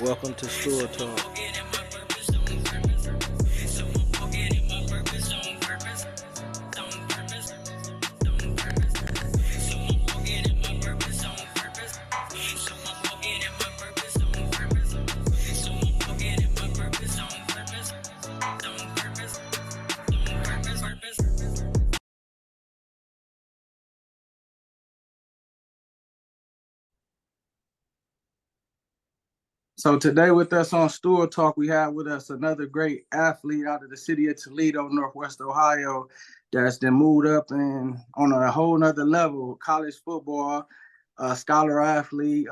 Welcome to Store Talk. So today with us on Stool Talk, we have with us another great athlete out of the city of Toledo, Northwest Ohio, that's been moved up and on a whole nother level, college football, scholar athlete,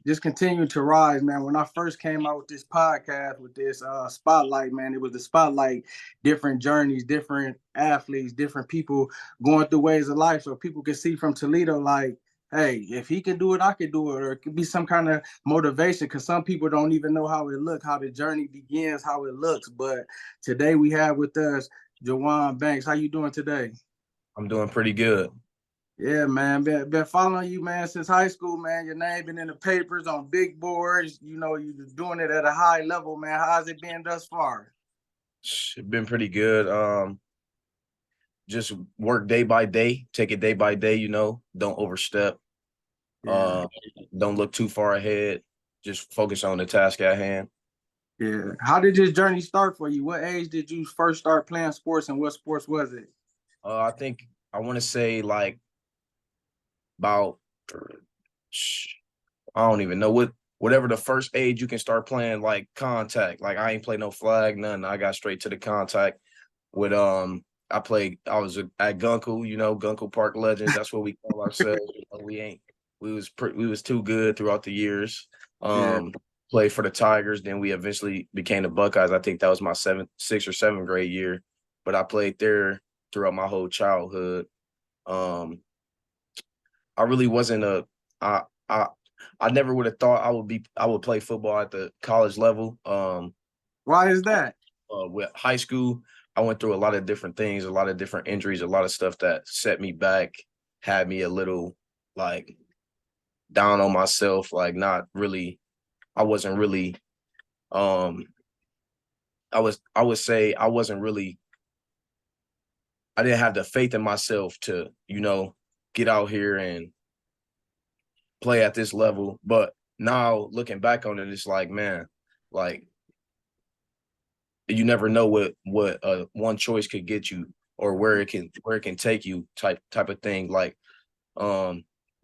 just continue to rise, man. When I first came out with this podcast, with this spotlight, man, it was the spotlight, different journeys, different athletes, different people going through ways of life so people can see from Toledo, like, hey, if he can do it, I can do it. Or it could be some kind of motivation because some people don't even know how it looks, how the journey begins, how it looks. But today we have with us Jujuan Banks. How you doing today? I'm doing pretty good. Yeah, man. Been following you, man, since high school, man. Your name been in the papers on big boards. You know, you doing it at a high level, man. How's it been thus far? It's been pretty good. Just work day by day, take it day by day, don't overstep. Yeah. Don't look too far ahead. Just focus on the task at hand. Yeah. How did this journey start for you? What age did you first start playing sports and what sports was it? I think I want to say like about I don't even know whatever the first age you can start playing like contact. Like I ain't play no flag, nothing. I got straight to the contact with I was at Gunkel, Gunkel Park Legends. That's what we call ourselves. We was too good throughout the years. Yeah. Played for the Tigers, then we eventually became the Buckeyes. I think that was my sixth or seventh grade year. But I played there throughout my whole childhood. I really wasn't I I I never would have thought I would play football at the college level. Why is that? With high school, I went through a lot of different things, a lot of different injuries, a lot of stuff that set me back, had me a little like down on myself, like not really, I wasn't really, I would say I wasn't really, I didn't have the faith in myself to, get out here and play at this level. But now looking back on it, it's like, man, like you never know what one choice could get you or where it can take you type of thing. Like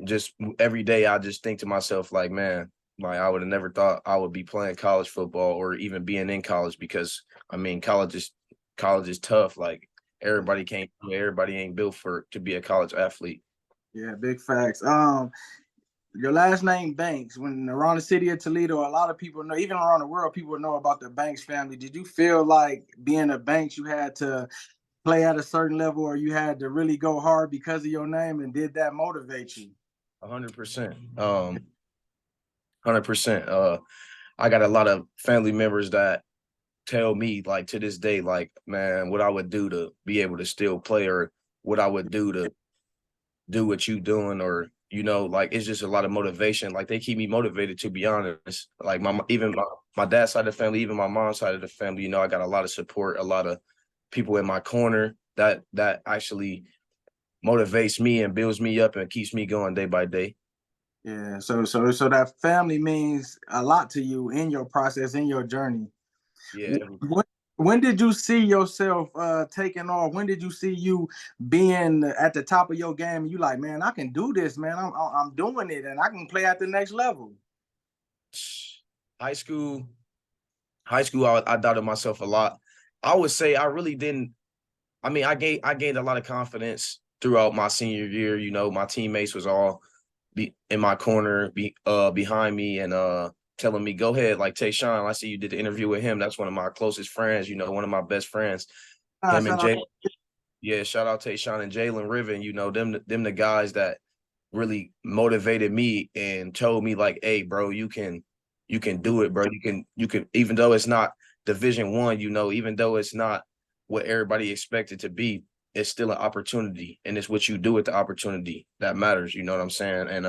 just every day I just think to myself like, man, like I would have never thought I would be playing college football or even being in college because I mean college is tough. Like everybody ain't built to be a college athlete. Yeah, big facts. Your last name Banks. When around the city of Toledo, a lot of people know, even around the world, people know about the Banks family. Did you feel like being a Banks, you had to play at a certain level, or you had to really go hard because of your name, and did that motivate you? 100%. 100%. I got a lot of family members that tell me like to this day, like, man, what I would do to be able to still play or what I would do to do what you doing or, like it's just a lot of motivation. Like they keep me motivated, to be honest. Like my dad's side of the family, even my mom's side of the family, I got a lot of support, a lot of people in my corner that actually motivates me and builds me up and keeps me going day by day. Yeah, so that family means a lot to you in your process, in your journey. Yeah. When did you see yourself taking off? When did you see you being at the top of your game? And you like, man, I can do this, man. I'm doing it, and I can play at the next level. High school, I doubted myself a lot. I would say I really didn't. I mean, I gained a lot of confidence throughout my senior year. My teammates was all in my corner, behind me, and telling me, "Go ahead, like Tayshawn. I see you did the interview with him. That's one of my closest friends. One of my best friends. Him and Jay. Yeah, shout out Tayshawn and Jalen Riven. Them the guys that really motivated me and told me like, hey, bro, you can do it, bro. You can, even though it's not Division 1, even though it's not what everybody expected to be, it's still an opportunity. And it's what you do with the opportunity that matters. You know what I'm saying? And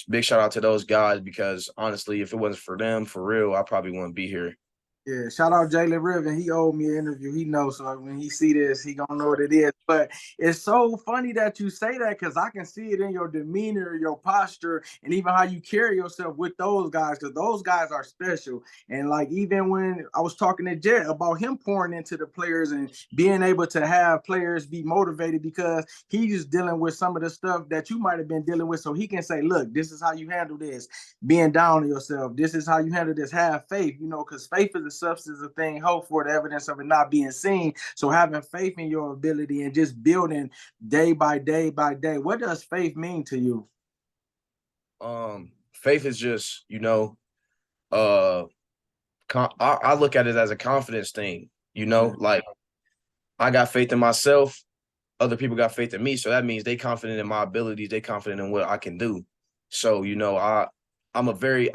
big shout out to those guys because honestly, if it wasn't for them, for real, I probably wouldn't be here. Yeah, shout out Jalen Riven. He owed me an interview. He knows, so when he see this, he gonna know what it is. But it's so funny that you say that because I can see it in your demeanor, your posture, and even how you carry yourself with those guys. Because those guys are special. And like even when I was talking to Jet about him pouring into the players and being able to have players be motivated because he's dealing with some of the stuff that you might have been dealing with, so he can say, "Look, this is how you handle this. Being down on yourself. This is how you handle this. Have faith." Because faith is a substance of thing, hope for the evidence of it not being seen. So having faith in your ability and just building day by day by day. What does faith mean to you? Faith is just, uh, I look at it as a confidence thing. Like I got faith in myself. Other people got faith in me, so that means they confident in my abilities. They confident in what I can do. So I'm a very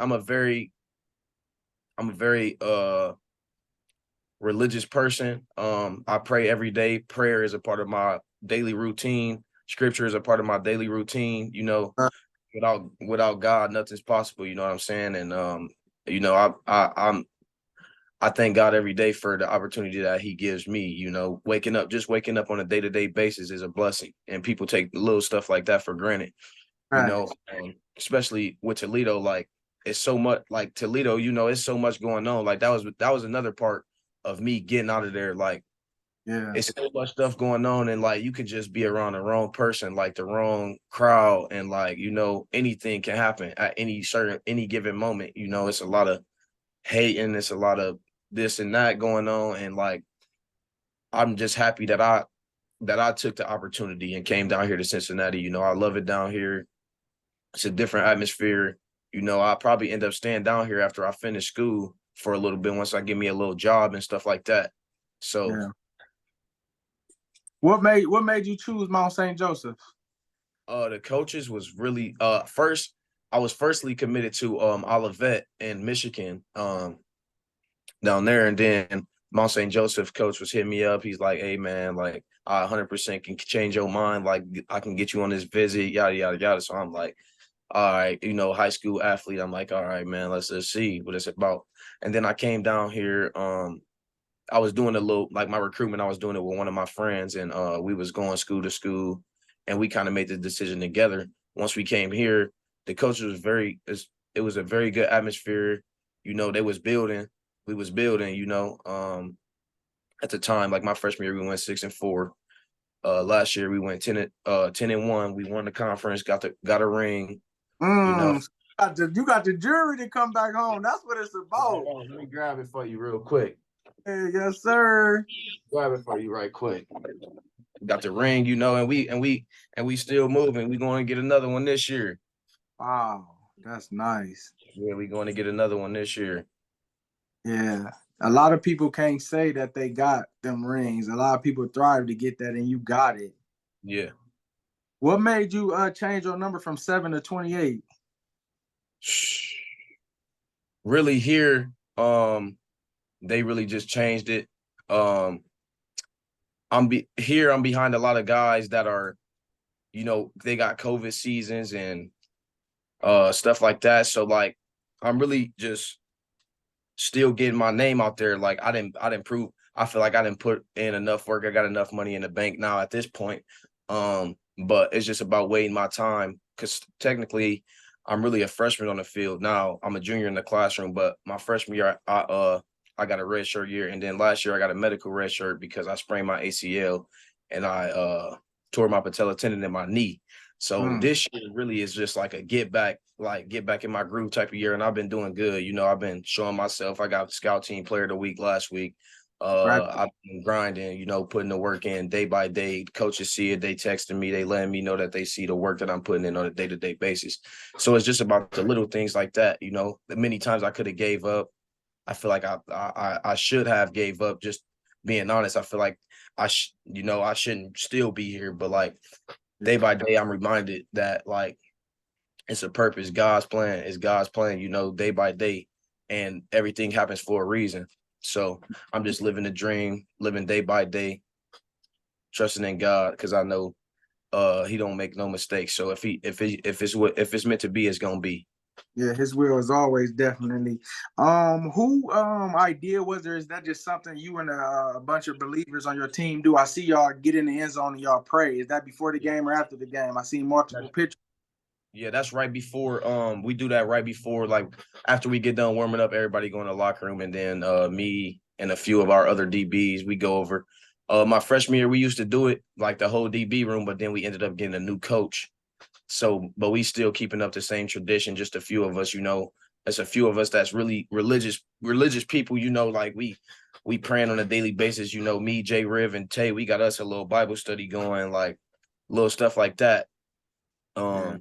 religious person. I pray every day. Prayer is a part of my daily routine. Scripture is a part of my daily routine. Without God, nothing's possible. You know what I'm saying? And I thank God every day for the opportunity that He gives me. Just waking up on a day-to-day basis is a blessing, and people take little stuff like that for granted. Right. Especially with Toledo, like it's so much like Toledo. It's so much going on. Like that was another part of me getting out of there. Like Yeah. it's so much stuff going on, and like you could just be around the wrong person, like the wrong crowd, and like anything can happen at any given moment. It's a lot of hate and it's a lot of this and that going on, and like I'm just happy that I took the opportunity and came down here to Cincinnati. I love it down here. It's a different atmosphere. I'll probably end up staying down here after I finish school for a little bit once I get me a little job and stuff like that. So Yeah. What made you choose Mount St. Joseph? the coaches was really first I was firstly committed to Olivet in Michigan down there, and then Mount St. Joseph coach was hitting me up. He's like, "Hey man, like I 100% can change your mind. Like I can get you on this visit, yada yada yada." So I'm like, all right, high school athlete. I'm like, all right, man, let's just see what it's about. And then I came down here. I was doing a little like my recruitment. I was doing it with one of my friends, and we was going school to school, and we kind of made the decision together. Once we came here, the coach was it was a very good atmosphere. They was building, we was building. At the time, like my freshman year, we went 6-4. Last year we went 10-1. We won the conference, got a ring. You got the jury to come back home. That's what it's about. Let me grab it for you real quick. Hey, yes, sir. Grab it for you right quick. Got the ring, and we still moving. We going to get another one this year. Wow, that's nice. Yeah, we going to get another one this year. Yeah. A lot of people can't say that they got them rings. A lot of people thrive to get that, and you got it. Yeah. What made you change your number from 7 to 28? Really here, they really just changed it. I'm behind a lot of guys that are, they got COVID seasons and stuff like that. So like I'm really just still getting my name out there. Like I didn't prove. I feel like I didn't put in enough work. I got enough money in the bank now at this point. But it's just about waiting my time because technically I'm really a freshman on the field now. I'm a junior in the classroom, but my freshman year I got a red shirt year, and then last year I got a medical red shirt because I sprained my ACL and I tore my patella tendon in my knee. So this year really is just like a get back in my groove type of year, and I've been doing good. I've been showing myself. I got scout team player of the week last week. I've been grinding, putting the work in day by day. Coaches see it. They texting me. They letting me know that they see the work that I'm putting in on a day-to-day basis. So it's just about the little things like that. Many times I could have gave up. I feel like I should have gave up. Just being honest, I feel like I shouldn't still be here. But like day by day, I'm reminded that like it's a purpose. God's plan is God's plan. Day by day, and everything happens for a reason. So I'm just living the dream, living day by day, trusting in God because I know he don't make no mistakes. So if it's meant to be, it's gonna be. Yeah, his will is always definitely. Who idea was there? Is that just something you and a bunch of believers on your team do? I see y'all get in the end zone and y'all pray. Is that before the game or after the game? I see multiple pictures. Yeah, that's right before. We do that right before, like after we get done warming up, everybody go in the locker room, and then me and a few of our other DBs, we go over. My freshman year, we used to do it like the whole DB room, but then we ended up getting a new coach. So, but we still keeping up the same tradition. Just a few of us, There's a few of us that's really religious people, like we praying on a daily basis. Me, Jay Riv, and Tay, we got us a little Bible study going, like little stuff like that. Yeah.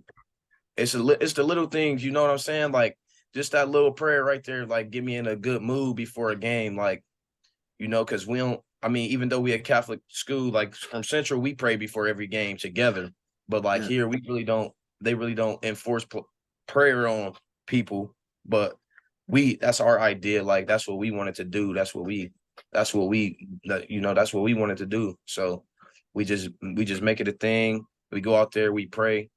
It's the little things, you know what I'm saying? Like just that little prayer right there, like get me in a good mood before a game, like because we don't. I mean, even though we at Catholic school, like from Central, we pray before every game together. But like Yeah. here, we really don't. They really don't enforce prayer on people. But that's our idea. Like that's what we wanted to do. That's what we that's what we wanted to do. So we just make it a thing. We go out there, we pray,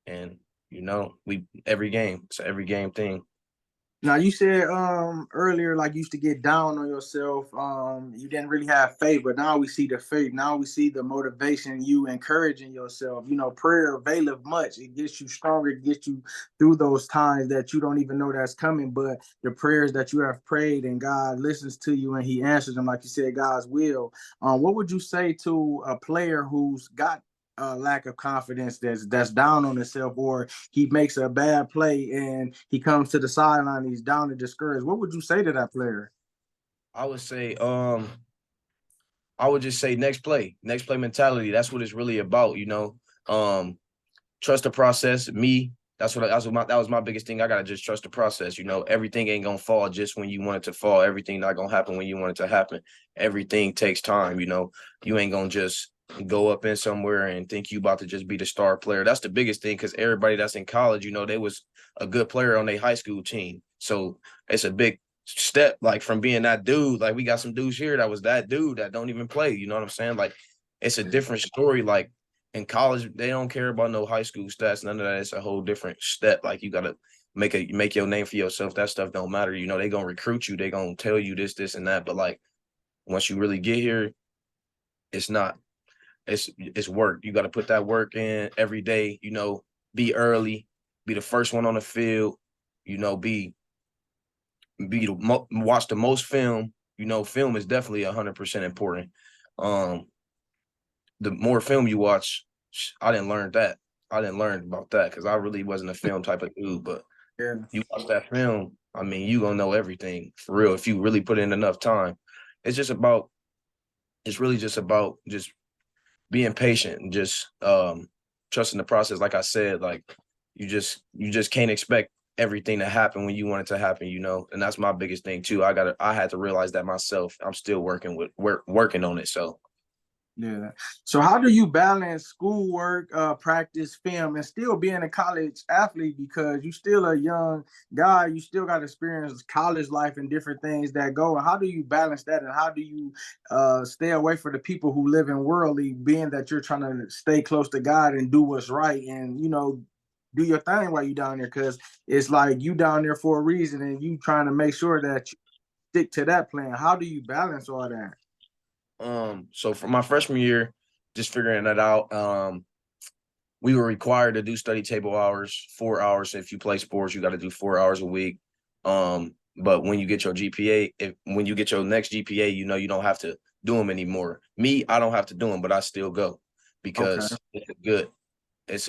and we every game. It's an every game thing. Now you said earlier like you used to get down on yourself. You didn't really have faith, but now we see the faith. Now we see the motivation, you encouraging yourself. Prayer availeth much. It gets you stronger, it gets you through those times that you don't even know that's coming. But the prayers that you have prayed and God listens to you and He answers them, like you said, God's will. What would you say to a player who's got a lack of confidence, that's down on himself, or he makes a bad play and he comes to the sideline, he's down and discouraged? What would you say to that player? I would say, I would just say next play mentality. That's what it's really about. Trust the process. That was my biggest thing. I gotta just trust the process. Everything ain't gonna fall just when you want it to fall. Everything not gonna happen when you want it to happen. Everything takes time. You ain't gonna just go up in somewhere and think you about to just be the star player. That's the biggest thing, because everybody that's in college, they was a good player on their high school team. So it's a big step, like from being that dude. Like we got some dudes here that was that dude that don't even play. You know what I'm saying? Like it's a different story. Like in college, they don't care about no high school stats, none of that. It's a whole different step. Like you gotta make your name for yourself. That stuff don't matter. They gonna recruit you, they gonna tell you this and that. But like once you really get here, it's not. It's work. You gotta put that work in every day. Be early, be the first one on the field. Watch the most film. Film is definitely 100% important. The more film you watch, I didn't learn that. I didn't learn about that because I really wasn't a film type of dude. But Yeah. you watch that film, I mean, you gonna know everything for real if you really put in enough time. It's just about. It's really just about just being patient and just trusting the process. Like I said, like you just can't expect everything to happen when you want it to happen. And that's my biggest thing too. I had to realize that myself. I'm still working on it. So. Yeah. So how do you balance schoolwork, practice, film, and still being a college athlete? Because you still a young guy, you still got experience college life and different things that go. And how do you balance that? And how do you stay away from the people who live in worldly, being that you're trying to stay close to God and do what's right, and do your thing while you down there? Because it's like you down there for a reason, and you trying to make sure that you stick to that plan. How do you balance all that? So for my freshman year, just figuring that out, we were required to do study table hours, 4 hours. If you play sports, you got to do 4 hours a week. But when you get your GPA, when you get your next GPA, you don't have to do them anymore. Me, I don't have to do them, but I still go Okay. because it's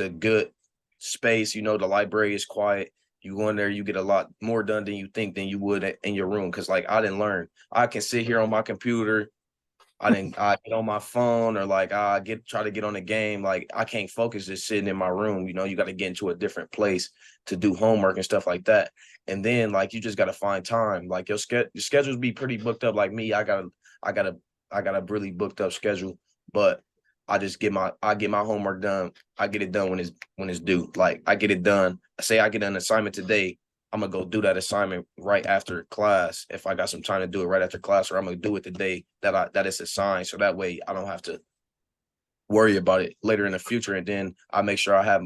a good space. The library is quiet. You go in there, you get a lot more done than you think than you would in your room. Cause like I didn't learn. I can sit here on my computer. I get on my phone, or like try to get on the game. Like I can't focus just sitting in my room. You got to get into a different place to do homework and stuff like that. And then like you just got to find time. Like your schedules be pretty booked up. Like me, I got a really booked up schedule, but I get my homework done. I get it done when it's due. Like I get it done. Say I get an assignment today, I'm gonna go do that assignment right after class. If I got some time to do it right after class, or I'm gonna do it the day that it's assigned. So that way I don't have to worry about it later in the future. And then I make sure I have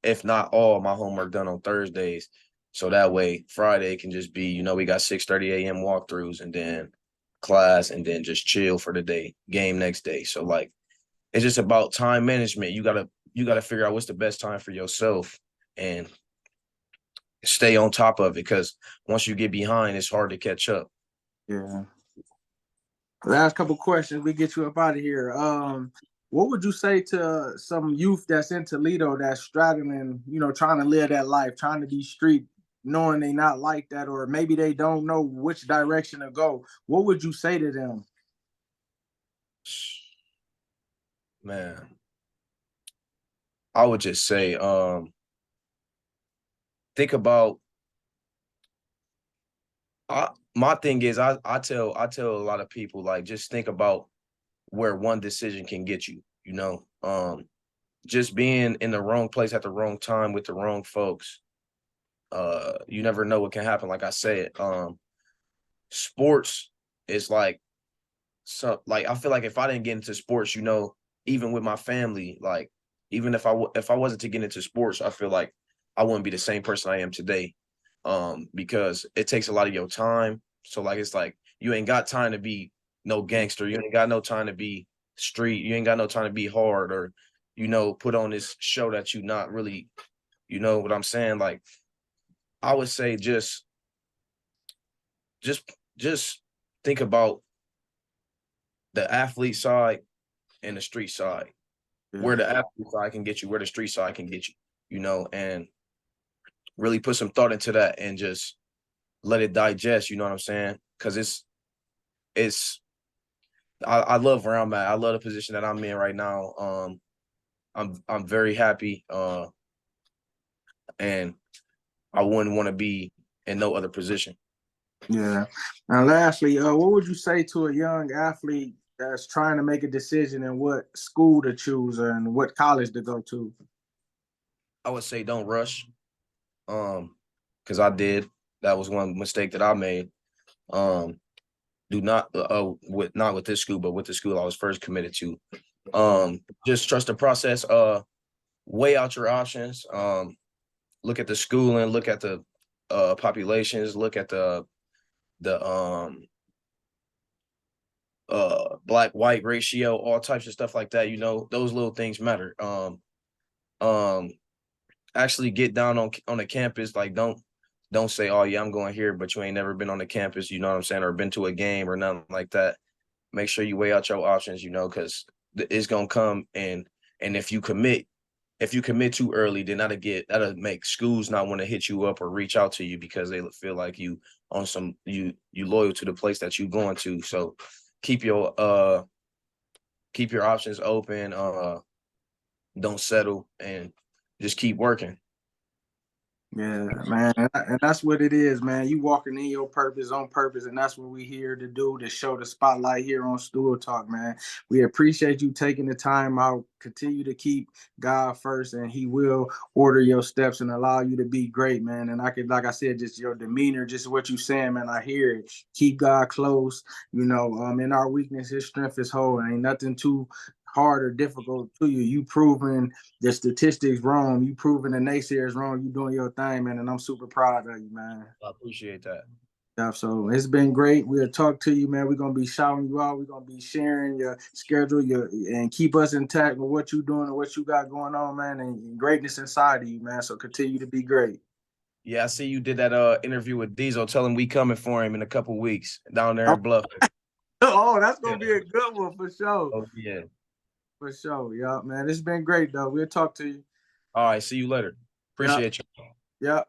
if not all, my homework done on Thursdays. So that way Friday can just be, we got 6:30 a.m. walkthroughs and then class and then just chill for the day, game next day. So like it's just about time management. You gotta figure out what's the best time for yourself and stay on top of it, because once you get behind, it's hard to catch up. Yeah. Last couple questions, we get you up out of here. What would you say to some youth that's in Toledo that's straddling, trying to live that life, trying to be street, knowing they not like that, or maybe they don't know which direction to go? What would you say to them? Man, I would just say, think about. My thing is, I tell a lot of people, like, just think about where one decision can get you. Just being in the wrong place at the wrong time with the wrong folks. You never know what can happen. Like I said, sports is like, so like I feel like if I didn't get into sports, even with my family, like even if I wasn't to get into sports, I feel like I wouldn't be the same person I am today. Because it takes a lot of your time. So like it's like you ain't got time to be no gangster. You ain't got no time to be street. You ain't got no time to be hard or, put on this show that you not really, you know what I'm saying? Like I would say just think about the athlete side and the street side. Where the athlete side can get you, where the street side can get you, and really put some thought into that and just let it digest, you know what I'm saying? Because I love where I'm at. I love the position that I'm in right now. I'm very happy. And I wouldn't want to be in no other position. Yeah. And lastly, what would you say to a young athlete that's trying to make a decision in what school to choose and what college to go to? I would say don't rush. Because I did. That was one mistake that I made. Do not not with this school, but with the school I was first committed to. Just trust the process. Weigh out your options. Look at the schooling, look at the populations, look at the black white ratio, all types of stuff like that. Those little things matter. Actually get down on the campus. Like don't say, oh yeah, I'm going here, but you ain't never been on the campus, you know what I'm saying, or been to a game or nothing like that. Make sure you weigh out your options, because it's gonna come. And if you commit too early, then that'll make schools not want to hit you up or reach out to you because they feel like you on some you loyal to the place that you going to. So keep your options open. Don't settle and just keep working. Yeah, man, and that's what it is, man. You walking in your purpose on purpose, and that's what we here to do, to show the spotlight here on Stool Talk, man. We appreciate you taking the time out. Continue to keep God first, and He will order your steps and allow you to be great, man. And like I said, just your demeanor, just what you saying, man. I hear it. Keep God close. In our weakness, His strength is whole. Ain't nothing too hard or difficult to you. You proving the statistics wrong. You proving the naysayers wrong. You doing your thing, man, and I'm super proud of you, man. I appreciate that. Yeah, so it's been great. We'll talk to you, man. We're gonna be shouting you out. We're gonna be sharing your schedule, and keep us intact with what you're doing and what you got going on, man, and greatness inside of you, man. So continue to be great. Yeah, I see you did that interview with Diesel. Tell him we coming for him in a couple weeks down there in Bluff. Oh, that's gonna be a good one for sure. Oh yeah. For sure. Yeah, man. It's been great though. We'll talk to you. All right, see you later. Appreciate you. Yeah.